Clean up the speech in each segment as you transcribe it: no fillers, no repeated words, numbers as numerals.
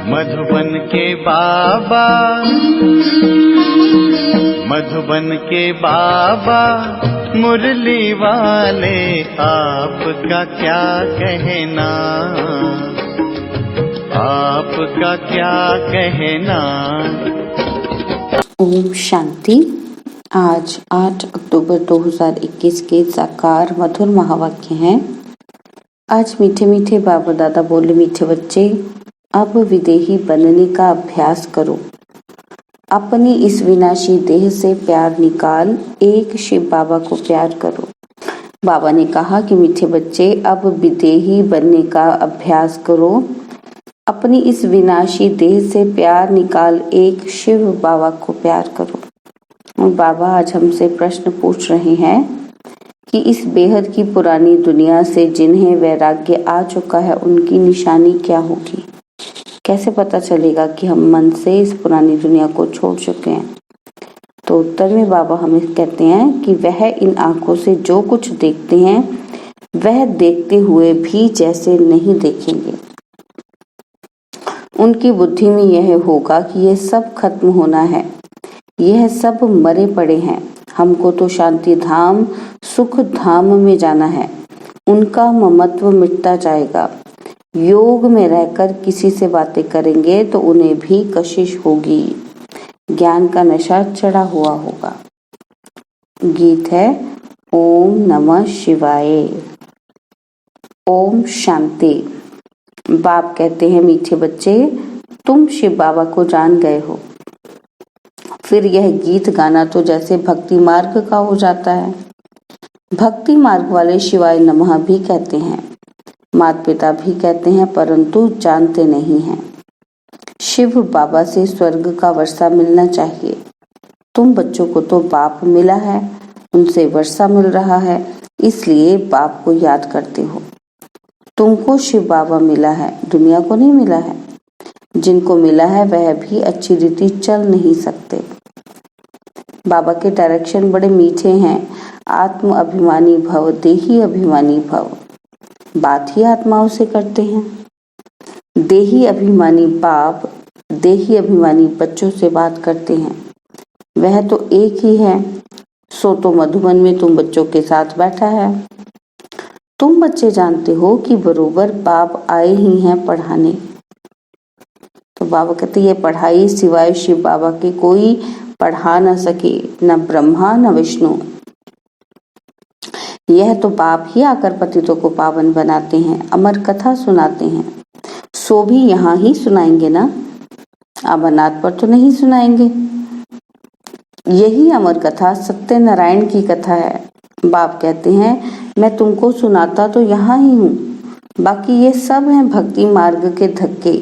मधुबन के बाबा, मधुबन के बाबा मुरली वाले, आपका क्या कहना, आपका क्या कहना। ओम शांति। आज 8 अक्टूबर 2021 के साकार मधुर महावाक्य हैं। आज मीठे मीठे बाबा दादा बोले, मीठे बच्चे अब विदेही बनने का अभ्यास करो। अपनी इस विनाशी देह से प्यार निकाल, एक शिव बाबा को प्यार करो। बाबा ने कहा कि मीठे बच्चे अब विदेही बनने का अभ्यास करो। अपनी इस विनाशी देह से प्यार निकाल, एक शिव बाबा को प्यार करो। और बाबा आज हमसे प्रश्न पूछ रहे हैं कि इस बेहद की पुरानी दुनिया से जिन्हें वैराग्य आ चुका है, उनकी निशानी क्या होगी। कैसे पता चलेगा कि हम मन से इस पुरानी दुनिया को छोड़ चुके हैं। तो उत्तर में बाबा हमें कहते हैं कि वह इन आंखों से जो कुछ देखते हैं, वह देखते हुए भी जैसे नहीं देखेंगे। उनकी बुद्धि में यह होगा कि यह सब खत्म होना है, यह सब मरे पड़े हैं, हमको तो शांति धाम सुख धाम में जाना है। उनका ममत्व मिटता जाएगा। योग में रहकर किसी से बातें करेंगे तो उन्हें भी कशिश होगी, ज्ञान का नशा चढ़ा हुआ होगा। गीत है ओम नमः शिवाय। ओम शांति। बाप कहते हैं, मीठे बच्चे तुम शिव बाबा को जान गए हो। फिर यह गीत गाना तो जैसे भक्ति मार्ग का हो जाता है। भक्ति मार्ग वाले शिवाय नमः भी कहते हैं, माता पिता भी कहते हैं, परंतु जानते नहीं हैं। शिव बाबा से स्वर्ग का वर्षा मिलना चाहिए। तुम बच्चों को तो बाप मिला है, उनसे वर्षा मिल रहा है, इसलिए बाप को याद करते हो। तुमको शिव बाबा मिला है, दुनिया को नहीं मिला है। जिनको मिला है वह भी अच्छी रीति चल नहीं सकते। बाबा के डायरेक्शन बड़े मीठे हैं। आत्म अभिमानी भव, देही अभिमानी भव। बात ही आत्माओं से करते हैं। देही अभिमानी बाप देही अभिमानी बच्चों से बात करते हैं। वह तो एक ही है, सो तो मधुबन में तुम बच्चों के साथ बैठा है। तुम बच्चे जानते हो कि बरोबर बाप आए ही हैं पढ़ाने। तो बाबा कहते ये पढ़ाई सिवाय शिव बाबा के कोई पढ़ा न सके, न ब्रह्मा न विष्णु। यह तो बाप ही आकर पतितों को पावन बनाते हैं, अमर कथा सुनाते हैं। सो भी यहाँ ही सुनाएंगे ना, अमरनाथ पर तो नहीं सुनाएंगे। यही अमर कथा सत्यनारायण की कथा है। बाप कहते हैं मैं तुमको सुनाता तो यहाँ ही हूँ, बाकी ये सब हैं भक्ति मार्ग के धक्के।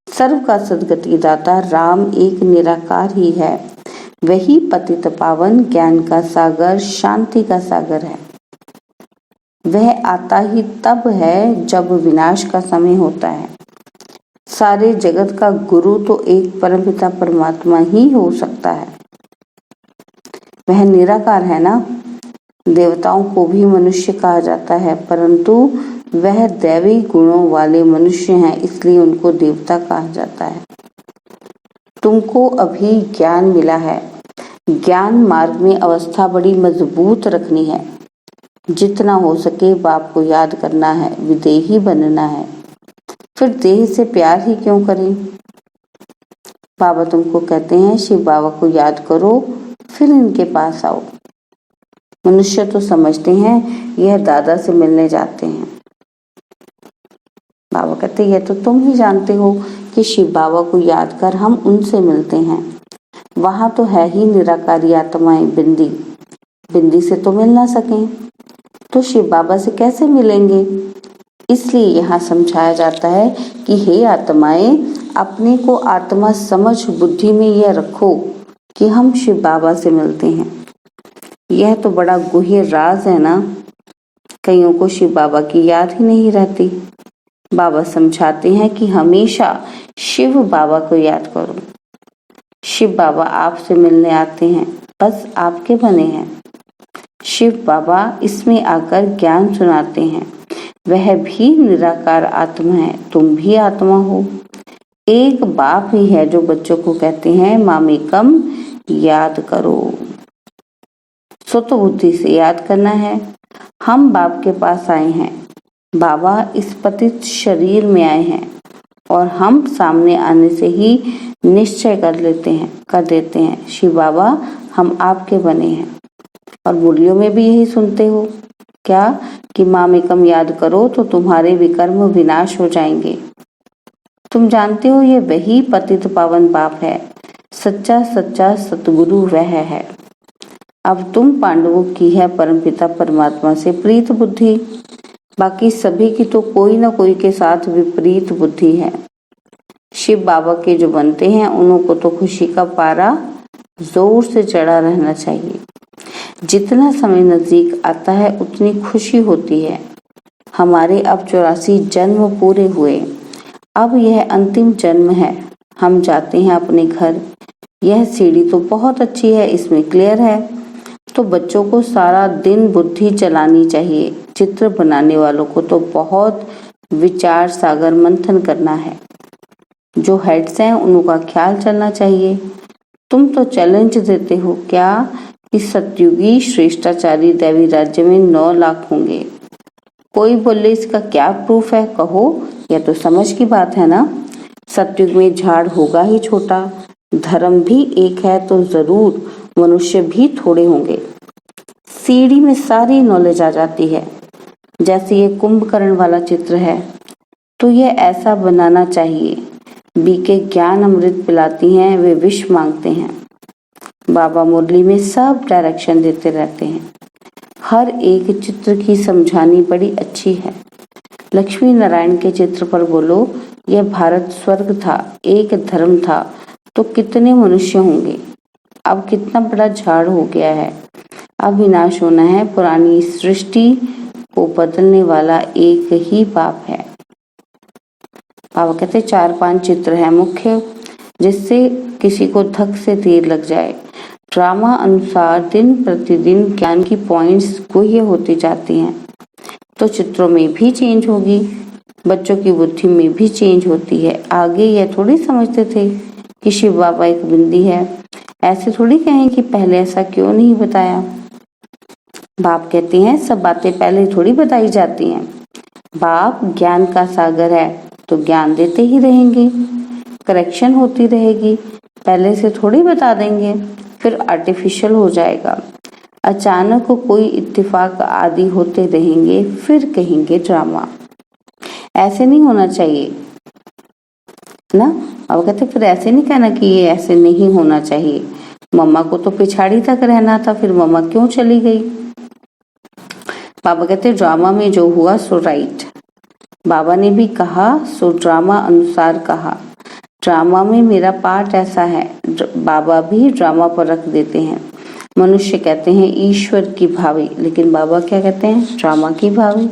सर्व का सदगति दाता राम एक निराकार ही है। वही पतित पावन, ज्ञान का सागर, शांति का सागर है। वह आता ही तब है जब विनाश का समय होता है। सारे जगत का गुरु तो एक परमपिता परमात्मा ही हो सकता है। वह निराकार है ना। देवताओं को भी मनुष्य कहा जाता है, परंतु वह दैवी गुणों वाले मनुष्य हैं, इसलिए उनको देवता कहा जाता है। तुमको अभी ज्ञान मिला है। ज्ञान मार्ग में अवस्था बड़ी मजबूत रखनी है। जितना हो सके बाप को याद करना है, विदेही बनना है। फिर देह से प्यार ही क्यों करें। बाबा तुमको कहते हैं शिव बाबा को याद करो, फिर इनके पास आओ। मनुष्य तो समझते हैं यह दादा से मिलने जाते हैं। बाबा कहते यह तो तुम ही जानते हो कि शिव बाबा को याद कर हम उनसे मिलते हैं। वहां तो है ही निराकारी आत्माएं, बिंदी। बिंदी से तो मिल ना सकें, तो शिव बाबा से कैसे मिलेंगे। इसलिए यहाँ समझाया जाता है कि हे आत्माएं, अपने को आत्मा समझ बुद्धि में यह रखो कि हम शिव बाबा से मिलते हैं। यह तो बड़ा गुह्य राज है ना। कईयों को शिव बाबा की याद ही नहीं रहती। बाबा समझाते हैं कि हमेशा शिव बाबा को याद करो। शिव बाबा आपसे मिलने आते हैं, बस आपके बने हैं। शिव बाबा इसमें आकर ज्ञान सुनाते हैं। वह भी निराकार आत्मा है, तुम भी आत्मा हो। एक बाप ही है जो बच्चों को कहते हैं मामेकम याद करो। सुत बुद्धि से याद करना है। हम बाप के पास आए हैं, बाबा इस पतित शरीर में आए हैं और हम सामने आने से ही निश्चय कर देते हैं शिव बाबा हम आपके बने हैं। और मुरलियों में भी यही सुनते हो क्या कि मामेकम याद करो तो तुम्हारे विकर्म विनाश हो जाएंगे। तुम जानते हो ये वही पतित पावन बाप है, सच्चा सच्चा सतगुरु वह है। अब तुम पांडवों की है परमपिता परमात्मा से प्रीत बुद्धि, बाकी सभी की तो कोई ना कोई के साथ विपरीत बुद्धि है। शिव बाबा के जो बनते हैं उन्हों को तो खुशी का पारा जोर से चढ़ा रहना चाहिए। जितना समय नजदीक आता है उतनी खुशी होती है। हमारे अब 84 जन्म पूरे हुए, अब यह अंतिम जन्म है। हम जाते हैं अपने घर। यह सीढ़ी तो बहुत अच्छी है, इसमें क्लियर है, तो बच्चों को सारा दिन बुद्धि चलानी चाहिए। चित्र बनाने वालों को तो बहुत विचार सागर मंथन करना है। जो हेड्स हैं उनका ख्याल चलना चाहिए। तुम तो चैलेंज देते हो क्या कि सतयुगी श्रेष्ठाचारी दैवी राज्य में 9 लाख होंगे। कोई बोले इसका क्या प्रूफ है, कहो। यह तो समझ की बात है ना। सतयुग में झाड़ होगा ही छोटा, धर्म भी एक है तो जरूर मनुष्य भी थोड़े होंगे। सीढ़ी में सारी नॉलेज आ जाती है। जैसे ये कुंभकर्ण वाला चित्र है तो ये ऐसा बनाना चाहिए। बीके ज्ञान अमृत पिलाती हैं, वे विष मांगते हैं। बाबा मुरली में सब डायरेक्शन देते रहते हैं। हर एक चित्र की समझानी बड़ी अच्छी है। लक्ष्मी नारायण के चित्र पर बोलो यह भारत स्वर्ग था, एक धर्म था तो कितने मनुष्य होंगे। अब कितना बड़ा झाड़ हो गया है। अब विनाश होना है। पुरानी सृष्टि को बदलने वाला एक ही बाप है। बाबा कहते 4-5 चित्र है मुख्य, जिससे किसी को धक से तीर लग जाए। ड्रामा अनुसार दिन प्रतिदिन ज्ञान की पॉइंट्स गुह्य होती जाती हैं, तो चित्रों में भी चेंज होगी, बच्चों की बुद्धि में भी चेंज होती है। आगे यह थोड़ी समझते थे कि शिव बाबा एक बिंदी है। ऐसे थोड़ी कहें कि पहले ऐसा क्यों नहीं बताया। बाप कहते हैं सब बातें पहले थोड़ी बताई जाती हैं। बाप ज्ञान का सागर है तो ज्ञान देते ही रहेंगे, करेक्शन होती रहेगी। पहले से थोड़ी बता देंगे, फिर आर्टिफिशियल हो जाएगा। अचानक कोई इत्तेफाक आदि होते रहेंगे, फिर कहेंगे ड्रामा। ऐसे नहीं होना चाहिए ना। अब कहते फिर ऐसे नहीं कहना कि ये ऐसे नहीं होना चाहिए। मम्मा को तो पिछाड़ी तक रहना था, फिर मम्मा क्यों चली गई। बाबा कहते ड्रामा में जो हुआ सो राइट। बाबा ने भी कहा सो ड्रामा अनुसार कहा। ड्रामा में मेरा पार्ट ऐसा है। बाबा भी ड्रामा पर रख देते हैं। मनुष्य कहते हैं ईश्वर की भावी, लेकिन बाबा क्या कहते हैं ड्रामा की भावी।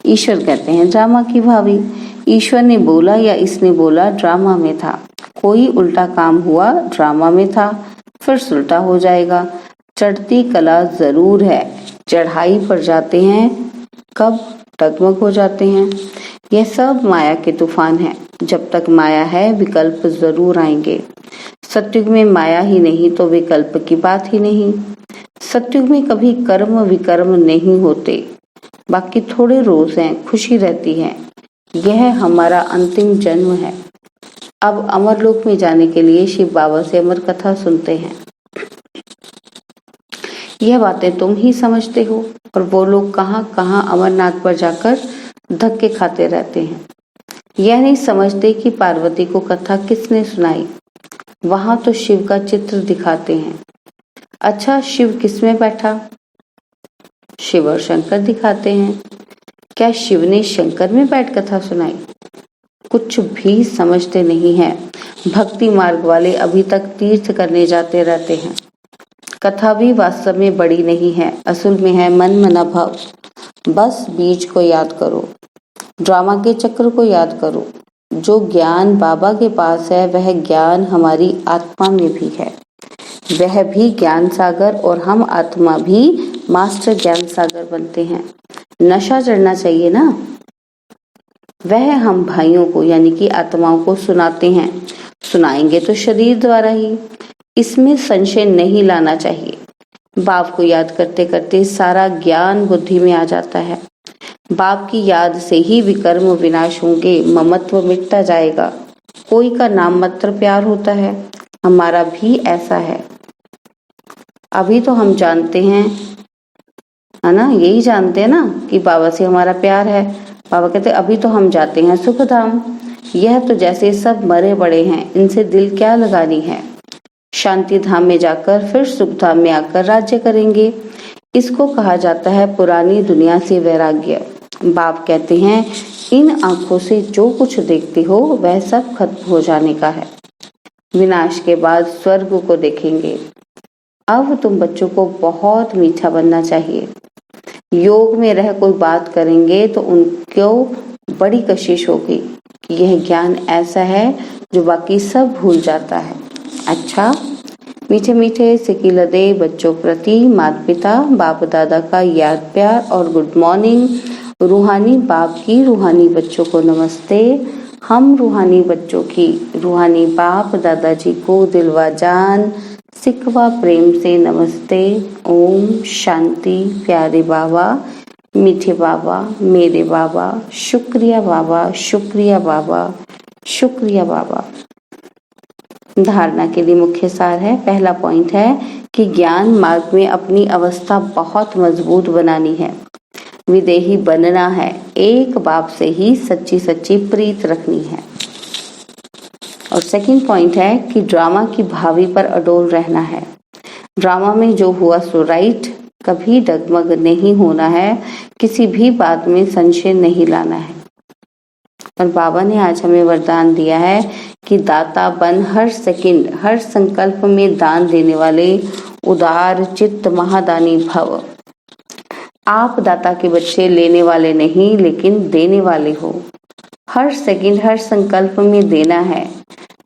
ईश्वर कहते हैं ड्रामा की भावी। ईश्वर ने बोला या इसने बोला ड्रामा में था। कोई उल्टा काम हुआ ड्रामा में था, फिर सुलटा हो जाएगा। चढ़ती कला जरूर है, चढ़ाई पर जाते हैं कब डगमग हो जाते हैं। यह सब माया के तूफान है। जब तक माया है विकल्प जरूर आएंगे। सतयुग में माया ही नहीं तो विकल्प की बात ही नहीं। सतयुग में कभी कर्म विकर्म नहीं होते, बाकी थोड़े रोज हैं, खुशी रहती है। यह हमारा अंतिम जन्म है। अब अमरलोक में जाने के लिए शिव बाबा से अमर कथा सुनते हैं। यह बातें तुम ही समझते हो, और वो लोग कहाँ कहाँ अमरनाथ पर जाकर धक्के खाते रहते हैं। यह नहीं समझते कि पार्वती को कथा किसने सुनाई। वहां तो शिव का चित्र दिखाते हैं। अच्छा शिव किसमें बैठा, शिव और शंकर दिखाते हैं। क्या शिव ने शंकर में बैठ कथा सुनाई। कुछ भी समझते नहीं है। भक्ति मार्ग वाले अभी तक तीर्थ करने जाते रहते हैं। कथा भी वास्तव में बड़ी नहीं है, असल में है मन मना भाव। बस बीज को याद करो, ड्रामा के चक्र को याद करो। जो ज्ञान बाबा के पास है वह ज्ञान हमारी आत्मा में भी है। वह भी ज्ञान सागर और हम आत्मा भी मास्टर ज्ञान सागर बनते हैं। नशा चढ़ना चाहिए ना। वह हम भाइयों को यानी कि आत्माओं को सुनाते हैं। सुनाएंगे तो शरीर द्वारा ही, इसमें संशय नहीं लाना चाहिए। बाप को याद करते करते सारा ज्ञान बुद्धि में आ जाता है। बाप की याद से ही विकर्म विनाश होंगे, ममत्व मिटता जाएगा। कोई का नाम मात्र प्यार होता है, हमारा भी ऐसा है। अभी तो हम जानते हैं, है ना, यही जानते हैं ना कि बाबा से हमारा प्यार है। बाबा कहते अभी तो हम जाते हैं सुख धाम। यह तो जैसे सब मरे बड़े हैं, इनसे दिल क्या लगानी है। शांति धाम में जाकर फिर सुख धाम में आकर राज्य करेंगे। इसको कहा जाता है पुरानी दुनिया से वैराग्य। बाप कहते हैं इन आंखों से जो कुछ देखते हो वह सब खत्म हो जाने का है। विनाश के बाद स्वर्ग को देखेंगे। अब तुम बच्चों को बहुत मीठा बनना चाहिए। योग में रह कोई बात करेंगे तो उनको बड़ी कशिश होगी कि यह ज्ञान ऐसा है जो बाकी सब भूल जाता है। अच्छा, मीठे मीठे सिकिलदे बच्चों प्रति माता पिता बाप दादा का याद प्यार और गुड मॉर्निंग। रूहानी बाप की रूहानी बच्चों को नमस्ते। हम रूहानी बच्चों की रूहानी बाप दादाजी को दिलवा जान सिकवा प्रेम से नमस्ते। ओम शांति। प्यारे बाबा, मीठे बाबा, मेरे बाबा, शुक्रिया बाबा, शुक्रिया बाबा, शुक्रिया बाबा। धारणा के लिए मुख्य सार है। पहला पॉइंट है कि ज्ञान मार्ग में अपनी अवस्था बहुत मजबूत बनानी है, विदेही बनना है, एक बाप से ही सच्ची सच्ची प्रीत रखनी है। और सेकंड पॉइंट है कि ड्रामा की भावी पर अडोल रहना है। ड्रामा में जो हुआ सो राइट, कभी डगमग नहीं होना है, किसी भी बात में संशय नहीं लाना है। और बाबा ने आज हमें वरदान दिया है कि दाता बन हर सेकंड हर संकल्प में दान देने वाले उदार चित्त महादानी भव। आप दाता के बच्चे लेने वाले नहीं लेकिन देने वाले हो। हर सेकंड हर संकल्प में देना है।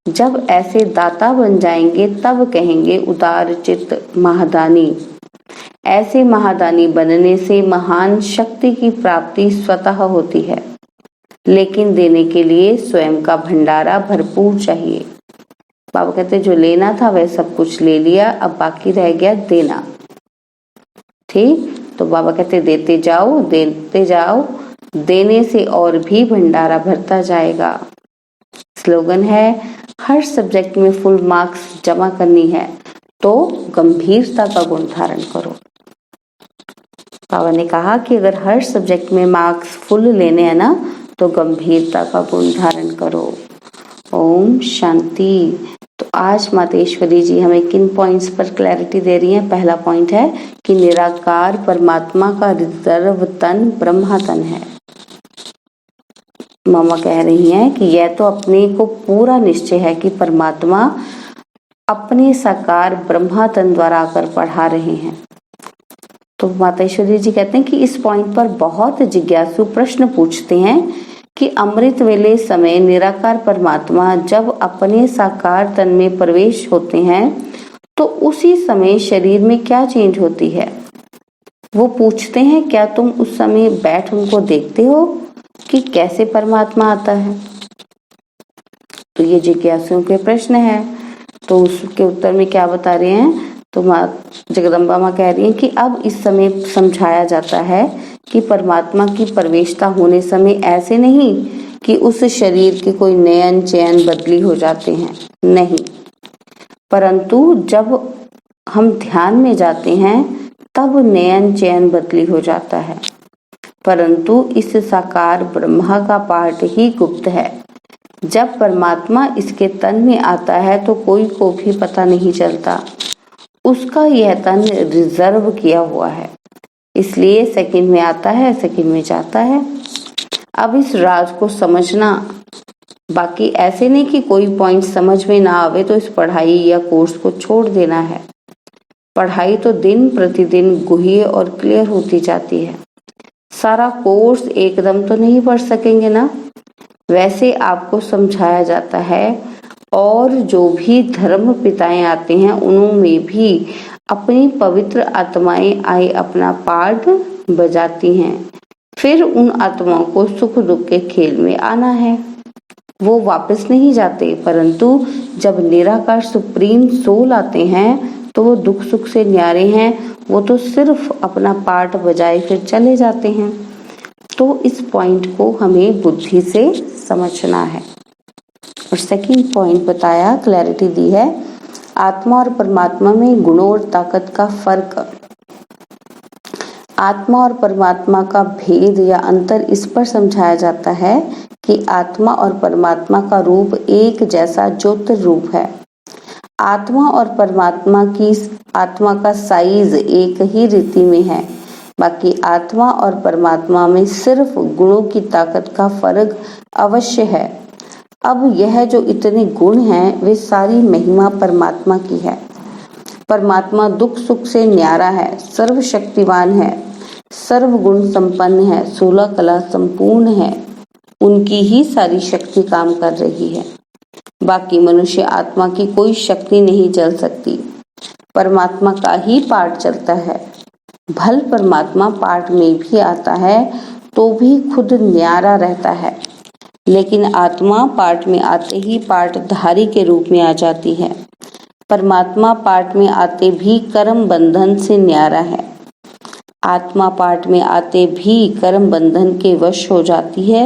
जब ऐसे दाता बन जाएंगे तब कहेंगे उदार चित्त महादानी। ऐसे महादानी बनने से महान शक्ति की प्राप्ति स्वतः होती है, लेकिन देने के लिए स्वयं का भंडारा भरपूर चाहिए। बाबा कहते जो लेना था वह सब कुछ ले लिया, अब बाकी रह गया देना। ठीक, तो बाबा कहते देते जाओ देते जाओ, देने से और भी भंडारा भरता जाएगा। स्लोगन है हर सब्जेक्ट में फुल मार्क्स जमा करनी है तो गंभीरता का गुण धारण करो। बाबा ने कहा कि अगर हर सब्जेक्ट में मार्क्स फुल लेने हैं ना तो गंभीरता का गुण धारण करो। ओम शांति। तो आज मातेश्वरी जी हमें किन पॉइंट्स पर क्लैरिटी दे रही हैं। पहला पॉइंट है कि निराकार परमात्मा का रिजर्व तन ब्रह्मा तन है। मामा कह रही हैं कि यह तो अपने को पूरा निश्चय है कि परमात्मा अपने साकार ब्रह्मा तन द्वारा आकर पढ़ा रहे हैं। तो मातेश्वरी जी कहते हैं कि इस पॉइंट पर बहुत जिज्ञासु प्रश्न पूछते हैं कि अमृत वेले समय निराकार परमात्मा जब अपने साकार तन में प्रवेश होते हैं तो उसी समय शरीर में क्या चेंज होती है। वो पूछते हैं क्या तुम उस समय बैठ उनको देखते हो कि कैसे परमात्मा आता है। तो ये जिज्ञासुओं के प्रश्न है। तो उसके उत्तर में क्या बता रहे हैं, तो माँ जगदम्बा माँ कह रही हैं कि अब इस समय समझाया जाता है कि परमात्मा की प्रवेशता होने समय ऐसे नहीं कि उस शरीर के कोई नयन चयन बदली हो जाते हैं, नहीं, परंतु जब हम ध्यान में जाते हैं तब नयन चयन बदली हो जाता है। परंतु इस साकार ब्रह्मा का पार्ट ही गुप्त है। जब परमात्मा इसके तन में आता है तो कोई को भी पता नहीं चलता। उसका यह तन रिजर्व किया हुआ है, इसलिए सेकंड में आता है सेकंड में जाता है। अब इस राज को समझना, बाकी ऐसे नहीं कि कोई पॉइंट समझ में ना आवे तो इस पढ़ाई या कोर्स को छोड़ देना है। पढ़ाई तो दिन प्रतिदिन गुह्य और क्लियर होती जाती है। सारा कोर्स एकदम तो नहीं पढ़ सकेंगे ना, वैसे आपको समझाया जाता है। और जो भी धर्म पिताएं आते हैं उनमें भी अपनी पवित्र आत्माएं आई अपना पार्ट बजाती हैं। फिर उन आत्माओं को सुख दुख के खेल में आना है। वो वापस नहीं जाते, परंतु जब निराकार सुप्रीम सोल आते हैं तो वो दुख सुख से न्यारे हैं। वो तो सिर्फ अपना पार्ट बजाए फिर चले जाते हैं। तो इस पॉइंट को हमें बुद्धि से समझना है। और सेकंड पॉइंट बताया, क्लैरिटी दी है, आत्मा और परमात्मा में गुणों और ताकत का फर्क। आत्मा और परमात्मा का भेद या अंतर इस पर समझाया जाता है कि आत्मा और परमात्मा का रूप एक जैसा ज्योतिर रूप है। आत्मा और आत्मा का साइज एक ही रीति में है। बाकी आत्मा और परमात्मा में सिर्फ गुणों की ताकत का फर्क अवश्य है। अब यह जो इतने गुण हैं वे सारी महिमा परमात्मा की है। परमात्मा दुख सुख से न्यारा है, सर्वशक्तिवान है, सर्वगुण संपन्न है, 16 कला संपूर्ण है। उनकी ही सारी शक्ति काम कर रही है। बाकी मनुष्य आत्मा की कोई शक्ति नहीं चल सकती। परमात्मा का ही पार्ट चलता है। भल परमात्मा पार्ट में भी आता है तो भी खुद न्यारा रहता है, लेकिन आत्मा पार्ट में आते ही पार्टधारी के रूप में आ जाती है। परमात्मा पार्ट में आते भी कर्म बंधन से न्यारा है। आत्मा पार्ट में आते भी कर्म बंधन के वश हो जाती है।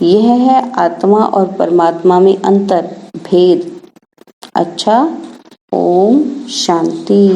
यह है आत्मा और परमात्मा में अंतर, भेद। अच्छा, ओम शांति।